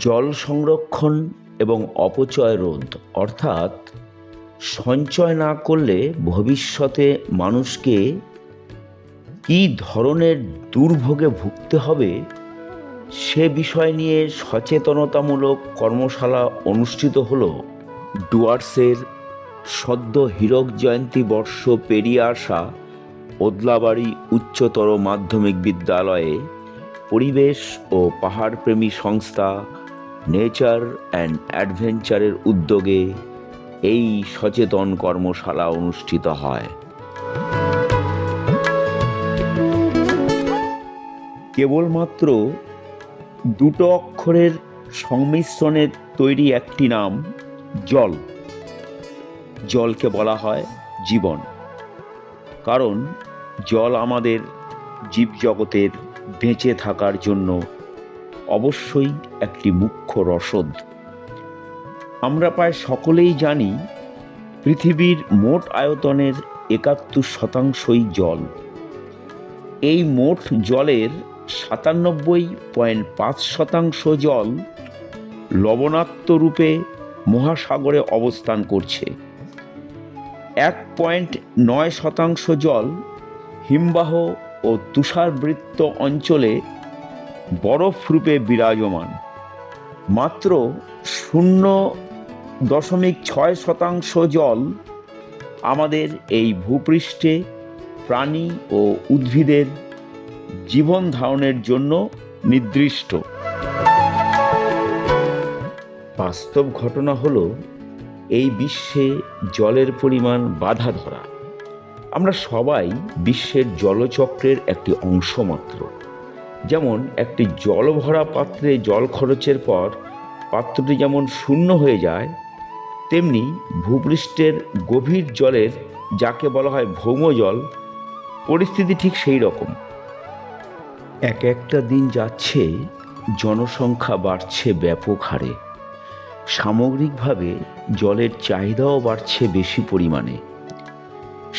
জল সংরক্ষণ এবং অপচয় রোধ অর্থাৎ সঞ্চয় না করলে ভবিষ্যতে মানুষকে কী ধরনের দুর্ভোগে ভুগতে হবে সে বিষয় নিয়ে সচেতনতামূলক কর্মশালা অনুষ্ঠিত হলো ডুয়ার্সের সদ্য হীরক জয়ন্তী বর্ষ পেরিয়ে আসা ওদলাবাড়ি উচ্চতর মাধ্যমিক বিদ্যালয়ে পরিবেশ ও পাহাড়প্রেমী সংস্থা নেচার অ্যান্ড অ্যাডভেঞ্চারের উদ্যোগে এই সচেতন কর্মশালা অনুষ্ঠিত হয়। কেবলমাত্র দুটো অক্ষরের সংমিশ্রণে তৈরি একটি নাম জল। জলকে বলা হয় জীবন, কারণ জল আমাদের জীবজগতের বেঁচে থাকার জন্য অবশ্যই একটি মুখ্য রসদ। আমরা প্রায় সকলেই জানি পৃথিবীর মোট আয়তনের ৭১% জল। এই মোট জলের ৯৭.৫% জল লবণাক্ত রূপে মহাসাগরে অবস্থান করছে। ১.৯% জল হিমবাহ ও তুষারবৃত্ত অঞ্চলে বরফ রূপে বিরাজমান। মাত্র ০.৬% জল আমাদের এই ভূপৃষ্ঠে প্রাণী ও উদ্ভিদের জীবন ধারণের জন্য নির্দিষ্ট। বাস্তব ঘটনা হলো এই বিশ্বে জলের পরিমাণ বাঁধা ধরা। আমরা সবাই বিশ্বের জলচক্রের একটি অংশ মাত্র। যেমন একটি জলভরা পাত্রে জল খরচের পর পাত্রটি যেমন শূন্য হয়ে যায়, তেমনি ভূপৃষ্ঠের গভীর জলের, যাকে বলা হয় ভৌমজল, পরিস্থিতি ঠিক সেই রকম। একটা দিন যাচ্ছে, জনসংখ্যা বাড়ছে ব্যাপক হারে। সামগ্রিকভাবে জলের চাহিদাও বাড়ছে বেশি পরিমাণে।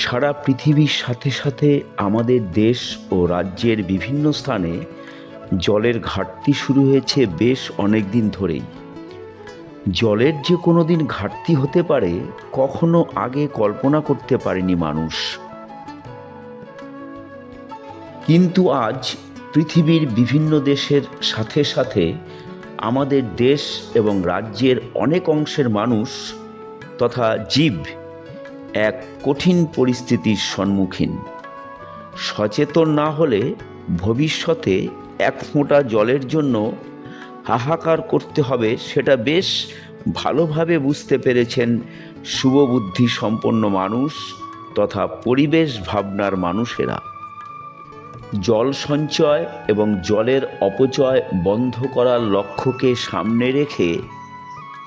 সারা পৃথিবীর সাথে সাথে আমাদের দেশ ও রাজ্যের বিভিন্ন স্থানে জলের ঘাটতি শুরু হয়েছে বেশ অনেক দিন ধরেই। জলের যে কোনো দিন ঘাটতি হতে পারে কখনো আগে কল্পনা করতে পারেনি মানুষ। কিন্তু আজ পৃথিবীর বিভিন্ন দেশের সাথে সাথে আমাদের দেশ এবং রাজ্যের অনেক অংশের মানুষ তথা জীব এক কঠিন পরিস্থিতির সম্মুখীন। সচেতন না হলে ভবিষ্যতে এক ফোঁটা জলের জন্য হাহাকার করতে হবে, সেটা বেশ ভালোভাবে বুঝতে পেরেছেন শুভবুদ্ধি সম্পন্ন মানুষ তথা পরিবেশ ভাবনার মানুষেরা। জল সঞ্চয় এবং জলের অপচয় বন্ধ করার লক্ষ্যকে সামনে রেখে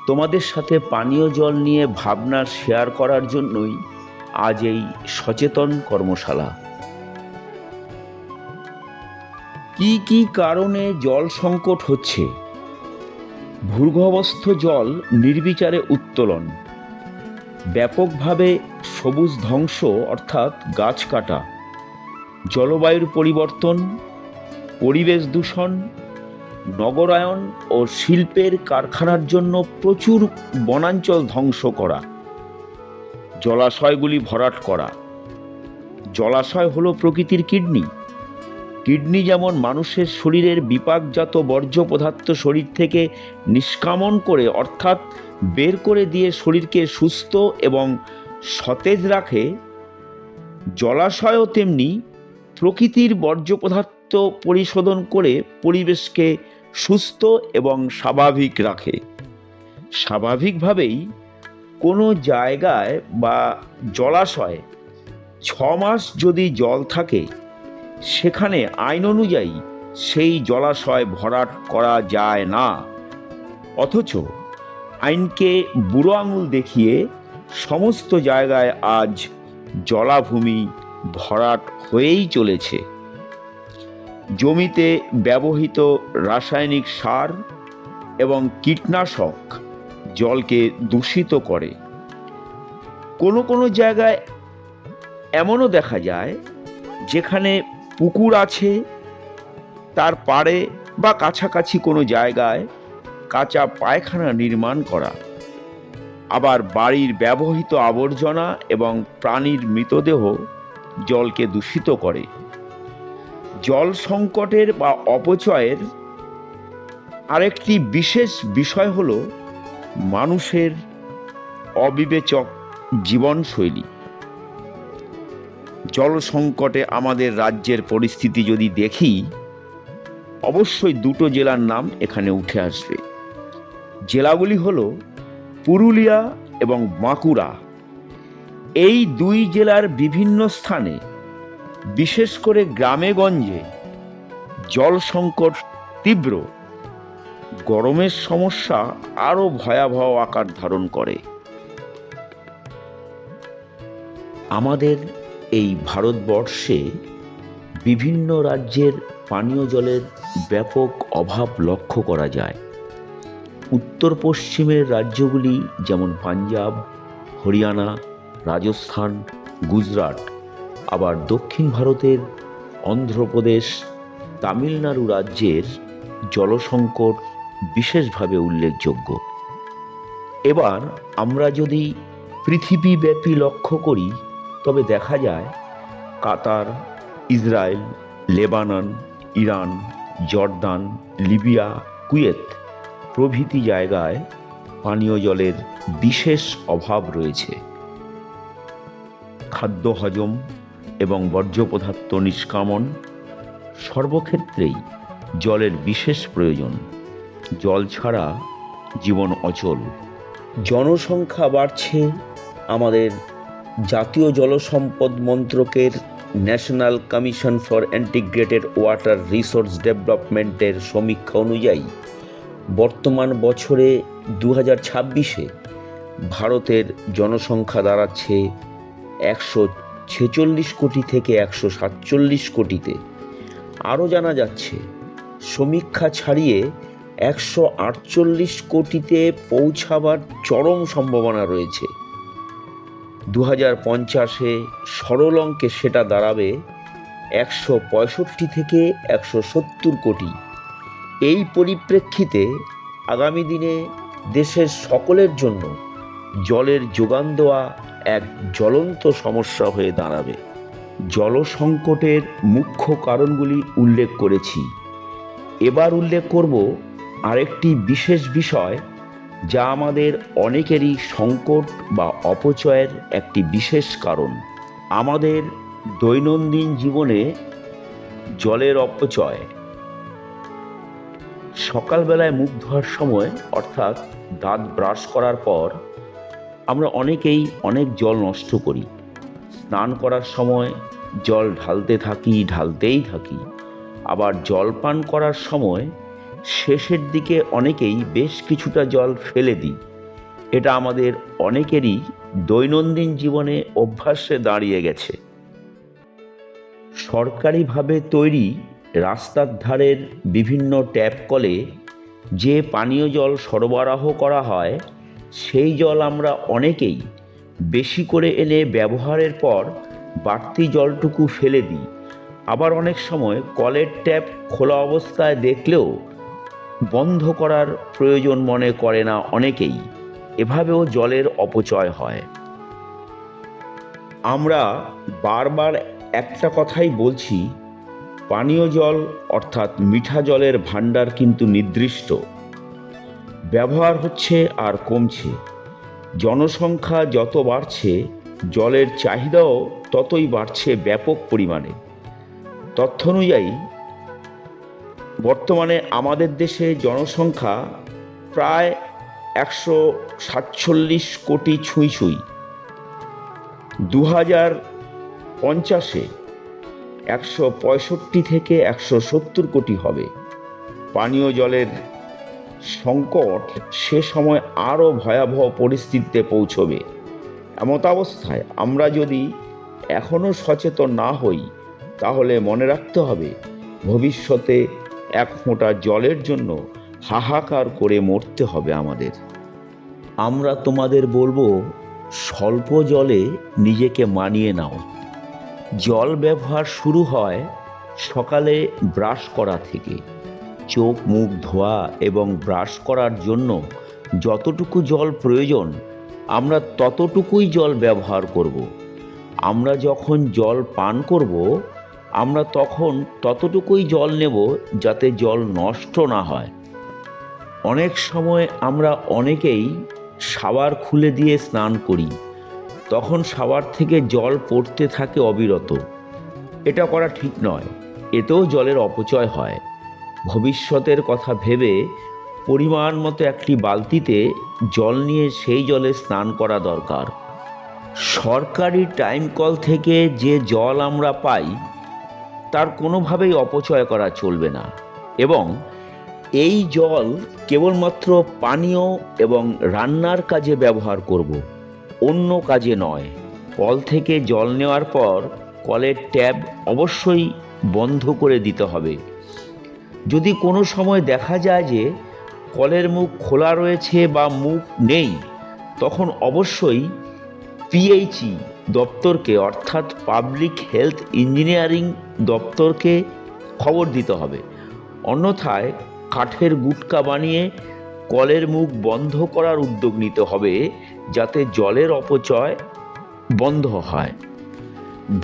তোমাদের সাথে পানীয় জল নিয়ে ভাবনা শেয়ার করার জন্যই আজ এই সচেতন কর্মশালা। কি কি কারণে জল সংকট হচ্ছে? ভূগর্ভস্থ জল নির্বিচারে উত্তোলন, ব্যাপকভাবে সবুজ ধ্বংস অর্থাৎ গাছ কাটা, জলবায়ুর পরিবর্তন, পরিবেশ দূষণ, নগরায়ন ও শিল্পের কারখানার জন্য প্রচুর বনাঞ্চল ধ্বংস করা, জলাশয়গুলি ভরাট করা। জলাশয় হলো প্রকৃতির কিডনি। কিডনি যেমন মানুষের শরীরের বিপাকজাত বর্জ্য পদার্থ শরীর থেকে নিষ্কামন করে অর্থাৎ বের করে দিয়ে শরীরকে সুস্থ এবং সতেজ রাখে, জলাশয়ও তেমনি প্রকৃতির বর্জ্য পদার্থ পরিশোধন করে পরিবেশকে সুস্থ এবং স্বাভাবিক রাখে। স্বাভাবিকভাবেই কোনো জায়গায় বা জলাশয়ে ৬ মাস যদি জল থাকে, সেখানে আইন অনুযায়ী সেই জলাশয় ভরাট করা যায় না। অথচ আইনকে বুড়ো আঙুল দেখিয়ে সমস্ত জায়গায় আজ জলাভূমি ভরাট হয়েই চলেছে। জমিতে ব্যবহৃত রাসায়নিক সার এবং কীটনাশক জলকে দূষিত করে। কোনো কোনো জায়গায় এমনও দেখা যায় যেখানে পুকুর আছে, তার পাড়ে বা কাছাকাছি কোনো জায়গায় কাঁচা পায়খানা নির্মাণ করা, আবার বাড়ির ব্যবহৃত আবর্জনা এবং প্রাণীর মৃতদেহ জলকে দূষিত করে। জল সংকটের বা অপচয়ের আরেকটি বিশেষ বিষয় হল মানুষের অবিবেচক জীবনশৈলী। জল সংকটে আমাদের রাজ্যের পরিস্থিতি যদি দেখি, অবশ্যই দুটো জেলার নাম এখানে উঠে আসবে। জেলাগুলি হল পুরুলিয়া এবং বাঁকুড়া। এই দুই জেলার বিভিন্ন স্থানে, বিশেষ করে গ্রামে গঞ্জে জল সংকট তীব্র। গরমের সমস্যা আরও ভয়াবহ আকার ধারণ করে। আমাদের এই ভারতবর্ষে বিভিন্ন রাজ্যের পানীয় জলের ব্যাপক অভাব লক্ষ্য করা যায়। উত্তর পশ্চিমের রাজ্যগুলি যেমন পাঞ্জাব, হরিয়ানা, রাজস্থান, গুজরাট, আবার দক্ষিণ ভারতের অন্ধ্রপ্রদেশ, তামিলনাড়ু রাজ্যের জলসংকট বিশেষভাবে উল্লেখযোগ্য। এবার আমরা যদি পৃথিবীব্যাপী লক্ষ্য করি, তবে দেখা যায় Qatar, Israel, Lebanon, Iran, Jordan, Libya, Kuwait প্রভৃতি জায়গায় পানীয় জলের বিশেষ অভাব রয়েছে। খাদ্য হজম এবং বর্জ্য পদার্থ নিষ্কামন সর্বক্ষেত্রেই জলের বিশেষ প্রয়োজন। জল ছাড়া জীবন অচল। জনসংখ্যা বাড়ছে। আমাদের জাতীয় জলসম্পদ মন্ত্রকের national commission for integrated water resource ডেভেলপমেন্টের সমীক্ষা অনুযায়ী বর্তমান বছরে 2026-এ ভারতের জনসংখ্যা দাঁড়াচ্ছে 146 কোটি থেকে 147 কোটিতে। আরও জানা যাচ্ছে সমীক্ষা ছাড়িয়ে 148 কোটিতে পৌঁছাবার চরম সম্ভাবনা রয়েছে। 2050-এ সরল অঙ্কে সেটা দাঁড়াবে 165 থেকে 170 কোটি। এই পরিপ্রেক্ষিতে আগামী দিনে দেশের সকলের জন্য জলের যোগান দেওয়া এক জ্বলন্ত সমস্যা হয়ে দাঁড়াবে। জল সংকটের মুখ্য কারণগুলি উল্লেখ করেছি। এবার উল্লেখ করব আরেকটি বিশেষ বিষয়, যা আমাদের অনেকেরই সংকট বা অপচয়ের একটি বিশেষ কারণ। আমাদের দৈনন্দিন জীবনে জলের অপচয়। সকালবেলায় মুখ ধোয়ার সময়, অর্থাৎ দাঁত ব্রাশ করার পর আমরা অনেকেই অনেক জল নষ্ট করি। স্নান করার সময় জল ঢালতেই থাকি। আবার জল পান করার সময় শেষের দিকে অনেকেই বেশ কিছুটা জল ফেলে দিই। এটা আমাদের অনেকেরই দৈনন্দিন জীবনে অভ্যাসে দাঁড়িয়ে গেছে। সরকারিভাবে তৈরি রাস্তার ধারের বিভিন্ন ট্যাপ কলে যে পানীয় জল সরবরাহ করা হয়, সেই জল আমরা অনেকেই বেশি করে এনে ব্যবহারের পর বাড়তি জলটুকু ফেলে দিই। আবার অনেক সময় কলের ট্যাপ খোলা অবস্থায় দেখলেও বন্ধ করার প্রয়োজন মনে করে না অনেকেই। এভাবেও জলের অপচয় হয়। আমরা বারবার একটা কথাই বলছি, পানীয় জল অর্থাৎ মিঠা জলের ভাণ্ডার কিন্তু নির্দিষ্ট। ব্যবহার হচ্ছে আর কমছে। জনসংখ্যা যত বাড়ছে, জলের চাহিদাও ততই বাড়ছে ব্যাপক পরিমাণে। তথ্য অনুযায়ী বর্তমানে আমাদের দেশে জনসংখ্যা প্রায় 147 কোটি ছুঁই। 2050-এ 165 থেকে 170 কোটি হবে। পানীয় জলের সংকট সে সময় আরও ভয়াবহ পরিস্থিতিতে পৌঁছবে। এমতাবস্থায় আমরা যদি এখনও সচেতন না হই, তাহলে মনে রাখতে হবে ভবিষ্যতে এক ফোঁটা জলের জন্য হাহাকার করে মরতে হবে আমাদের। আমরা তোমাদের বলবো, স্বল্প জলে নিজেকে মানিয়ে নাও। জল ব্যবহার শুরু হয় সকালে ব্রাশ করা থেকে। চোখ মুখ ধোয়া এবং ব্রাশ করার জন্য যতটুকু জল প্রয়োজন আমরা ততটুকুই জল ব্যবহার করব। আমরা যখন জল পান করব আমরা তখন ততটুকুই জল নেব যাতে জল নষ্ট না হয়। অনেক সময় আমরা অনেকেই শাওয়ার খুলে দিয়ে স্নান করি, তখন শাওয়ার থেকে জল পড়তে থাকে অবিরত। এটা করা ঠিক নয়, এতেও জলের অপচয় হয়। ভবিষ্যতের কথা ভেবে পরিমাণ মতো একটি বালতিতে জল নিয়ে সেই জলে স্নান করা দরকার। সরকারি টাইম কল থেকে যে জল আমরা পাই তার কোনোভাবেই অপচয় করা চলবে না এবং এই জল কেবলমাত্র পানীয় এবং রান্নার কাজে ব্যবহার করব, অন্য কাজে নয়। কল থেকে জল নেওয়ার পর কলের ট্যাপ অবশ্যই বন্ধ করে দিতে হবে। যদি কোনো সময় দেখা যায় যে কলের মুখ খোলা রয়েছে বা মুখ নেই, তখন অবশ্যই পিএইচই দপ্তরকে অর্থাৎ পাবলিক হেলথ ইঞ্জিনিয়ারিং দপ্তরকে খবর দিতে হবে। অন্যথায় কাঠের গুটকা বানিয়ে কলের মুখ বন্ধ করার উদ্যোগ নিতে হবে যাতে জলের অপচয় বন্ধ হয়।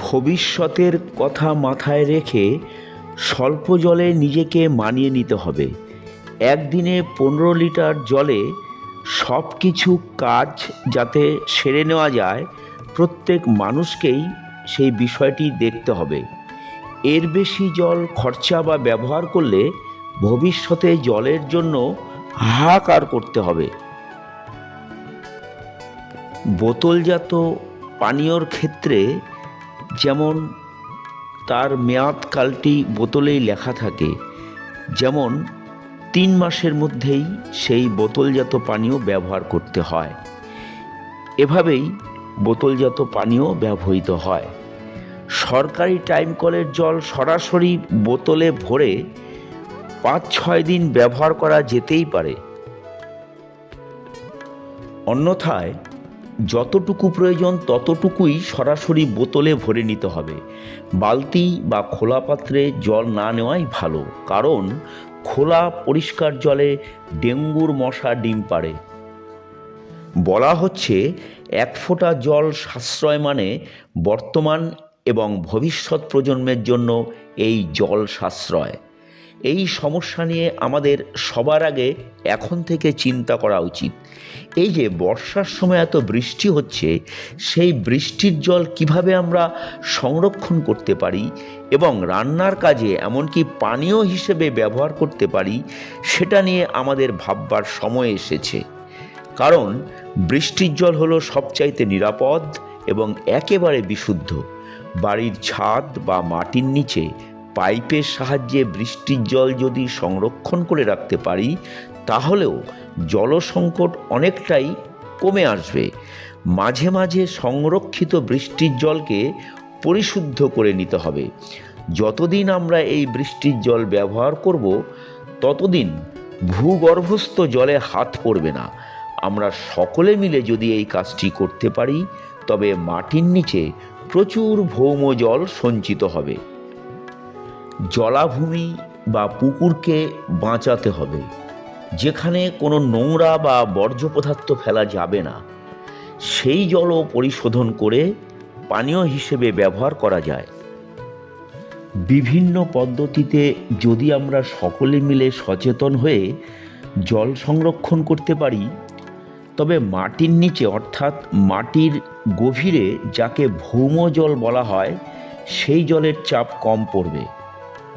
ভবিষ্যতের কথা মাথায় রেখে স্বল্প জলে নিজেকে মানিয়ে নিতে হবে। একদিনে 15 লিটার জলে সব কিছু কাজ যাতে সেরে নেওয়া যায়, প্রত্যেক মানুষকেই সেই বিষয়টি দেখতে হবে। এর বেশি জল খরচা বা ব্যবহার করলে ভবিষ্যতে জলের জন্য হাহাকার করতে হবে। বোতলজাত পানীয়র ক্ষেত্রে যেমন তার মেয়াদকালটি বোতলেই লেখা থাকে, যেমন 3 মাসের মধ্যেই সেই বোতলজাত পানীয় ব্যবহার করতে হয়। এভাবেই বোতলজাত পানীয় ব্যবহৃত হয়। সরকারি টাইম কলের জল সরাসরি বোতলে ভরে 5-6 দিন ব্যবহার করা যেতেই পারে। অন্যথায় যতটুকু প্রয়োজন ততটুকুই সরাসরি বোতলে ভরে নিতে হবে। বালতি বা খোলা পাত্রে জল না নেওয়াই ভালো, কারণ খোলা পরিষ্কার জলে ডেঙ্গুর মশা ডিম পাড়ে। বলা হচ্ছে 1 ফোঁটা জল সাশ্রয় মানে বর্তমান এবং ভবিষ্যৎ প্রজন্মের জন্য এই জল সাশ্রয়। এই সমস্যা নিয়ে আমাদের সবার আগে এখন থেকে চিন্তা করা উচিত। এই যে বর্ষার সময় এত বৃষ্টি হচ্ছে, সেই বৃষ্টির জল কিভাবে আমরা সংরক্ষণ করতে পারি এবং রান্নার কাজে এমনকি পানীয় হিসেবে ব্যবহার করতে পারি, সেটা নিয়ে আমাদের ভাববার সময় এসেছে। কারণ বৃষ্টির জল হলো সবচাইতে নিরাপদ এবং একেবারে বিশুদ্ধ। বাড়ির ছাদ বা মাটির নিচে পাইপের সাহায্যে বৃষ্টির জল যদি সংরক্ষণ করে রাখতে পারি, তাহলেও জলসংকট অনেকটাই কমে আসবে। মাঝে মাঝে সংরক্ষিত বৃষ্টির জলকে পরিশুদ্ধ করে নিতে হবে। যতদিন আমরা এই বৃষ্টির জল ব্যবহার করব, ততদিন ভূগর্ভস্থ জলে হাত পড়বে না। আমরা সকলে মিলে যদি এই কাজটি করতে পারি, তবে মাটির নিচে প্রচুর ভৌম জল সঞ্চিত হবে। জলাভূমি বা পুকুরকে বাঁচাতে হবে, যেখানে কোনো নোংরা বা বর্জ্য পদার্থ ফেলা যাবে না। সেই জলও পরিশোধন করে পানীয় হিসেবে ব্যবহার করা যায়। বিভিন্ন পদ্ধতিতে যদি আমরা সকলে মিলে সচেতন হয়ে জল সংরক্ষণ করতে পারি, তবে মাটির নিচে অর্থাৎ মাটির গভীরে যাকে ভৌম জল বলা হয়, সেই জলের চাপ কম পড়বে।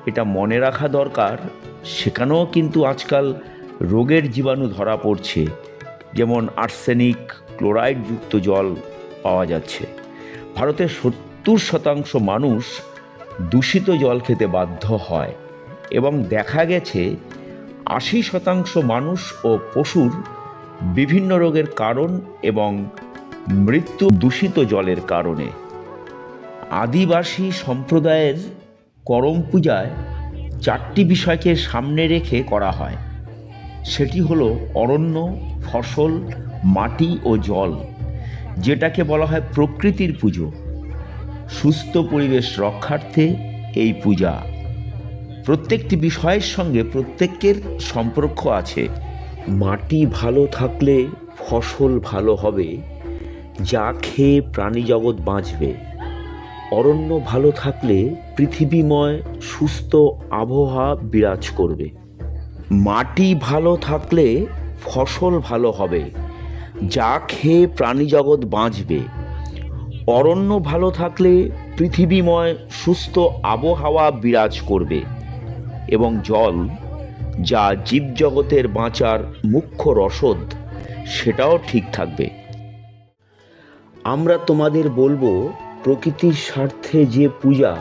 এটা মনে রাখা দরকার। সেখানেও কিন্তু আজকাল রোগের জীবাণু ধরা পড়ছে, যেমন আর্সেনিক ক্লোরাইডযুক্ত জল পাওয়া যাচ্ছে। ভারতের 70% মানুষ দূষিত জল খেতে বাধ্য হয় এবং দেখা গেছে 80% মানুষ ও পশুর বিভিন্ন রোগের কারণ এবং মৃত্যু দূষিত জলের কারণে। আদিবাসী সম্প্রদায়ের করম পূজায় 4টি বিষয়কে সামনে রেখে করা হয়। সেটি হলো অরণ্য, ফসল, মাটি ও জল, যেটাকে বলা হয় প্রকৃতির পুজো। সুস্থ পরিবেশ রক্ষার্থে এই পূজা। প্রত্যেকটি বিষয়ের সঙ্গে প্রত্যেকের সম্পর্ক আছে। মাটি ভালো থাকলে ফসল ভালো হবে, যা খেয়ে প্রাণীজগৎ বাঁচবে। অরণ্য ভালো থাকলে পৃথিবীময় সুস্থ আবহাওয়া বিরাজ করবে। মাটি ভালো থাকলে ফসল ভালো হবে, যা খেয়ে প্রাণীজগৎ বাঁচবে। অরণ্য ভালো থাকলে পৃথিবীময় সুস্থ আবহাওয়া বিরাজ করবে এবং জল, যা জীবজগতের বাঁচার মুখ্য রসদ, সেটাও ঠিক থাকবে। আমরা তোমাদের বলবো, প্রকৃতির স্বার্থে যে পূজা,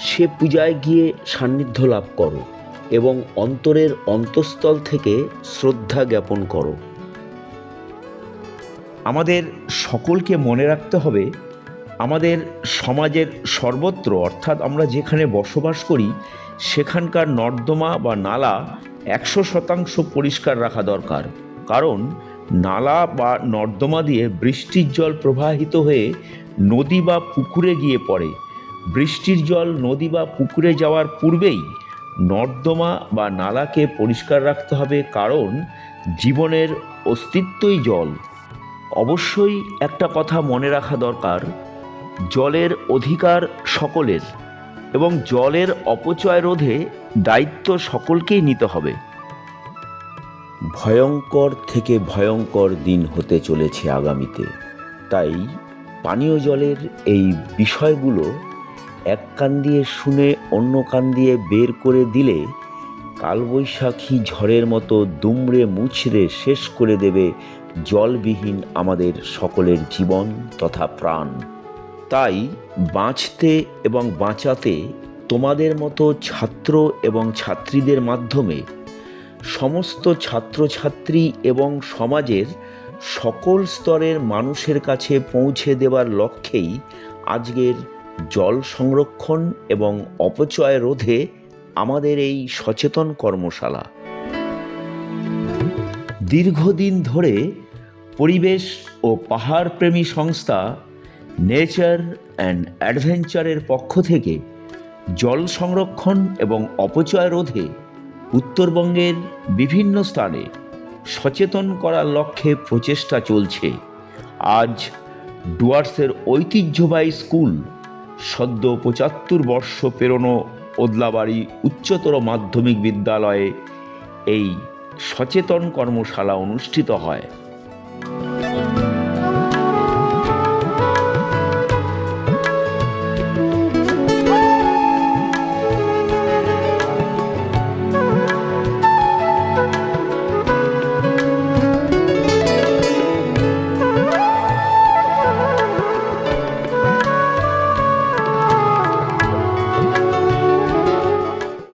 সে পূজায় গিয়ে সান্নিধ্য লাভ করো এবং অন্তরের অন্তঃস্থল থেকে শ্রদ্ধা জ্ঞাপন করো। আমাদের সকলকে মনে রাখতে হবে, আমাদের সমাজের সর্বত্র, অর্থাৎ আমরা যেখানে বসবাস করি সেখানকার নর্দমা বা নালা 100% পরিষ্কার রাখা দরকার। কারণ নালা বা নর্দমা দিয়ে বৃষ্টির জল প্রবাহিত হয়ে নদী বা পুকুরে গিয়ে পড়ে। বৃষ্টির জল নদী বা পুকুরে যাওয়ার পূর্বেই নর্দমা বা নালাকে পরিষ্কার রাখতে হবে, কারণ জীবনের অস্তিত্বই জল। অবশ্যই একটা কথা মনে রাখা দরকার, জলের অধিকার সকলের এবং জলের অপচয় রোধে দায়িত্ব সকলকেই নিতে হবে। ভয়ঙ্কর থেকে ভয়ঙ্কর দিন হতে চলেছে আগামীতে, তাই পানীয় জলের এই বিষয়গুলো এক কান দিয়ে শুনে অন্য কান দিয়ে বের করে দিলে কালবৈশাখী ঝড়ের মতো দুমড়ে মুচড়ে শেষ করে দেবে জলবিহীন আমাদের সকলের জীবন তথা প্রাণ। তাই বাঁচতে এবং বাঁচাতে তোমাদের মতো ছাত্র এবং ছাত্রীদের মাধ্যমে সমস্ত ছাত্রছাত্রী এবং সমাজের সকল স্তরের মানুষের কাছে পৌঁছে দেওয়ার লক্ষ্যেই আজকের জল সংরক্ষণ এবং অপচয় রোধে আমাদের এই সচেতন কর্মশালা। দীর্ঘদিন ধরে পরিবেশ ও পাহাড়প্রেমী সংস্থা নেচার অ্যান্ড অ্যাডভেঞ্চারের পক্ষ থেকে জল সংরক্ষণ এবং অপচয় রোধে উত্তরবঙ্গের বিভিন্ন স্থানে সচেতন করার লক্ষ্যে প্রচেষ্টা চলছে। আজ ডুয়ার্সের ঐতিহ্যবাহী স্কুল, সদ্য 75 বর্ষ পেরোনো ওদলাবাড়ি উচ্চতর মাধ্যমিক বিদ্যালয়ে এই সচেতন কর্মশালা অনুষ্ঠিত হয়।